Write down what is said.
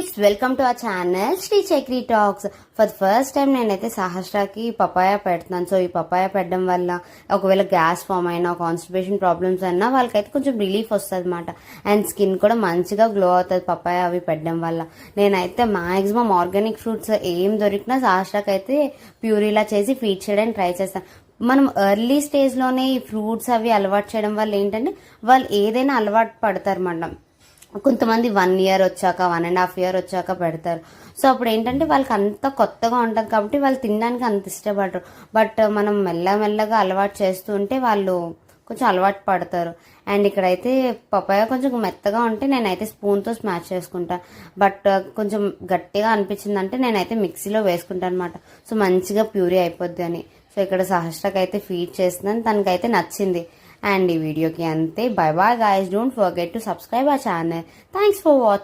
guys, welcome to our channel Shri Chakri Talks. For the first time నేనైతే సహస్రాకి papaya పెడుతున్నాను. So ఈ papaya పెట్టడం వల్ల ఒకవేళ గ్యాస్ ఫామ్ అయినా కాన్స్టిపేషన్ ప్రాబ్లమ్స్ అయినా వాళ్ళకైతే కొంచెం రిలీఫ్ వస్తుంది అనమాట. అండ్ స్కిన్ కూడా మంచిగా గ్లో అవుతుంది పపాయ అవి పెట్టడం వల్ల. నేనైతే మాక్సిమం ఆర్గానిక్ ఫ్రూట్స్ ఏం దొరికినా సహస్రాకి అయితే ప్యూరీలా చేసి ఫీడ్ చేయడానికి ట్రై చేస్తాను. మనం ఎర్లీ స్టేజ్లోనే ఈ ఫ్రూట్స్ అవి అలవాటు చేయడం వల్ల ఏంటంటే వాళ్ళు ఏదైనా అలవాటు పడతారు అన్నమాట. కొంతమంది 1 year వచ్చాక 1.5 year వచ్చాక పెడతారు. సో అప్పుడు ఏంటంటే వాళ్ళకి అంత కొత్తగా ఉంటుంది కాబట్టి వాళ్ళు తినడానికి అంత ఇష్టపడరు. బట్ మనం మెల్లమెల్లగా అలవాటు చేస్తూ ఉంటే వాళ్ళు కొంచెం అలవాటు పడతారు. అండ్ ఇక్కడైతే పపాయ కొంచెం మెత్తగా ఉంటే నేనైతే స్పూన్తో స్మాష్ చేసుకుంటాను. బట్ కొంచెం గట్టిగా అనిపించిందంటే నేనైతే మిక్సీలో వేసుకుంటాను అనమాట. సో మంచిగా ప్యూరీ అయిపోద్ది అని. సో ఇక్కడ సహస్రకి అయితే ఫీడ్ చేస్తున్నాను, తనకైతే నచ్చింది. అండ్ ఈ వీడియోకి అంతే. Bye bye guys, don't forget to subscribe our channel. Thanks for watching.